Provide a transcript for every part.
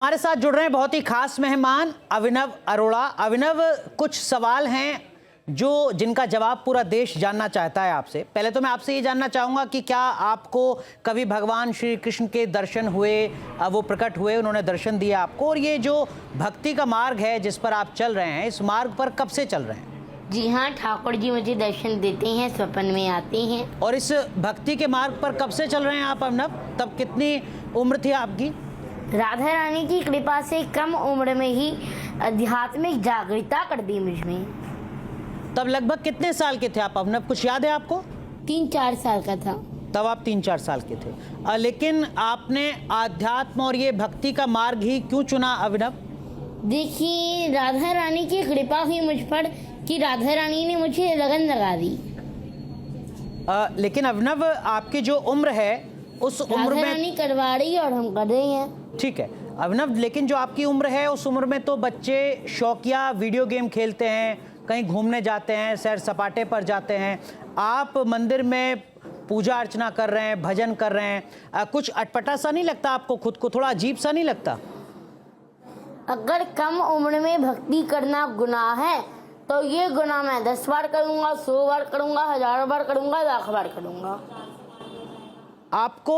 हमारे साथ जुड़ रहे हैं बहुत ही खास मेहमान अभिनव अरोड़ा। अभिनव, कुछ सवाल हैं जिनका जवाब पूरा देश जानना चाहता है आपसे। पहले तो मैं आपसे ये जानना चाहूंगा कि क्या आपको कभी भगवान श्री कृष्ण के दर्शन हुए, वो प्रकट हुए, उन्होंने दर्शन दिया आपको, और ये जो भक्ति का मार्ग है जिस पर आप चल रहे हैं, इस मार्ग पर कब से चल रहे हैं? जी हाँ, ठाकुर जी मुझे दर्शन देते हैं, स्वप्न में आते हैं। और इस भक्ति के मार्ग पर कब से चल रहे हैं आप अभिनव? तब कितनी उम्र थी आपकी? राधा रानी की कृपा से कम उम्र में ही आध्यात्मिक जागृता कर दी मुझमें। तब लगभग कितने साल के थे आप अभिनव, कुछ याद है आपको? 3-4 साल का था। तब आप 3-4 साल के थे। लेकिन आपने आध्यात्म और ये भक्ति का मार्ग ही क्यों चुना अभिनव? देखिए, राधा रानी की कृपा हुई मुझ पर कि राधा रानी ने मुझे लगन लगा दी। लेकिन अभिनव, आपकी जो उम्र है उस उम्र राधा में रानी करवा रही है और हम कर रहे हैं। ठीक है अभिनव, लेकिन जो आपकी उम्र है उस उम्र में तो बच्चे शौकिया वीडियो गेम खेलते हैं, कहीं घूमने जाते हैं, सैर सपाटे पर जाते हैं। आप मंदिर में पूजा अर्चना कर रहे हैं, भजन कर रहे हैं, कुछ अटपटा सा नहीं लगता आपको? खुद को थोड़ा अजीब सा नहीं लगता? अगर कम उम्र में भक्ति करना गुनाह है तो ये गुनाह मैं 10 बार करूँगा, 100 बार करूँगा, 1000 बार करूँगा, 1,00,000 बार करूँगा। आपको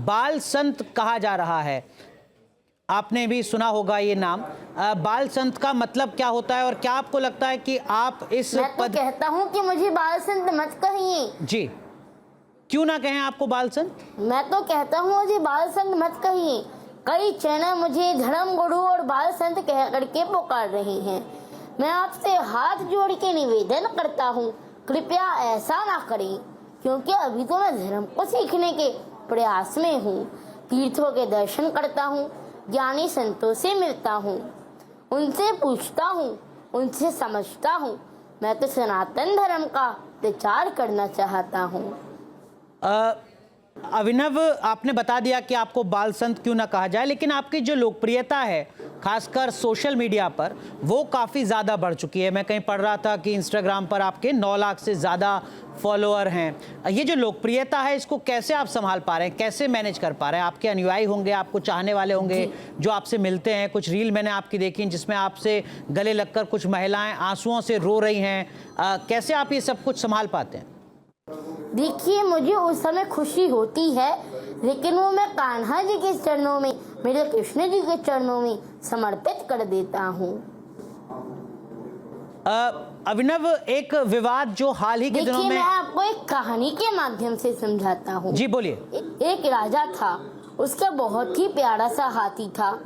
बाल संत कहा जा रहा है, आपने भी सुना होगा ये नाम। बाल संत का मतलब क्या होता है और क्या आपको लगता है कि आप इस मैं तो कहता हूँ कि मुझे बाल संत मत कहिए। जी, क्यों ना कहें आपको बाल संत? मैं तो कहता हूँ मुझे बाल संत मत कहिए। कई चैनल मुझे धर्म गुरु और बाल संत कह करके पुकार रहे हैं। मैं आपसे हाथ जोड़ के निवेदन करता हूँ, कृपया ऐसा ना करें, क्योंकि अभी तो मैं धर्म को सीखने के प्रयास में हूँ। तीर्थों के दर्शन करता हूँ, ज्ञानी संतों से मिलता हूँ, उनसे पूछता हूँ, उनसे समझता हूँ। मैं तो सनातन धर्म का प्रचार करना चाहता हूँ। अभिनव, आपने बता दिया कि आपको बाल संत क्यों ना कहा जाए, लेकिन आपकी जो लोकप्रियता है खासकर सोशल मीडिया पर, वो काफ़ी ज़्यादा बढ़ चुकी है। मैं कहीं पढ़ रहा था कि इंस्टाग्राम पर आपके 9 लाख से ज़्यादा फॉलोअर हैं। ये जो लोकप्रियता है, इसको कैसे आप संभाल पा रहे हैं, कैसे मैनेज कर पा रहे हैं? आपके अनुयायी होंगे, आपको चाहने वाले होंगे जो आपसे मिलते हैं। कुछ रील मैंने आपकी देखी जिसमें आपसे गले लगकर कुछ महिलाएं आंसुओं से रो रही हैं। कैसे आप ये सब कुछ संभाल पाते हैं? देखिए, मुझे उस समय खुशी होती है, लेकिन वो मैं कान्हा जी के चरणों में, मेरे कृष्ण जी के चरणों में समर्पित कर देता हूँ। अभिनव, एक विवाद जो हाल ही के दिनों में, मैं आपको एक कहानी के माध्यम से समझाता हूँ। जी बोलिए। एक राजा था, उसका बहुत ही प्यारा सा हाथी था।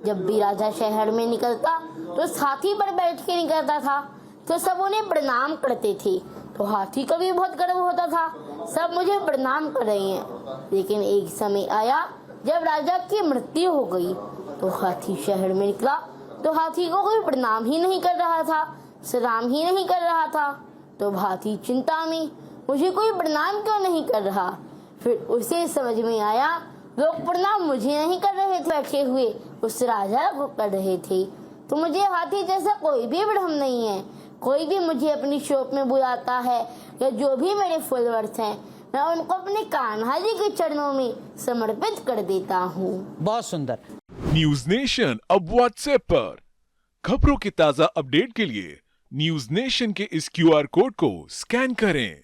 जब भी राजा शहर में निकलता तो उस हाथी पर बैठ के निकलता था, तो सब उन्हें प्रणाम करते थे। तो हाथी को भी बहुत गर्व होता था, सब मुझे प्रणाम कर रहे हैं। लेकिन एक समय आया जब राजा की मृत्यु हो गई, तो हाथी शहर में निकला तो हाथी को कोई प्रणाम ही नहीं कर रहा था, सलाम ही नहीं कर रहा था। तो हाथी चिंता में, मुझे कोई प्रणाम क्यों नहीं कर रहा? फिर उसे समझ में आया, लोग प्रणाम मुझे नहीं कर रहे थे, बैठे हुए उस राजा को कर रहे थे। तो मुझे हाथी जैसा कोई भी भ्रम नहीं है। कोई भी मुझे अपनी शॉप में बुलाता है या जो भी मेरे फॉलोअर्स हैं, मैं उनको अपने कान्हा जी के चरणों में समर्पित कर देता हूँ। बहुत सुंदर। न्यूज नेशन अब व्हाट्सएप पर खबरों की ताजा अपडेट के लिए न्यूज नेशन के इस QR कोड को स्कैन करें।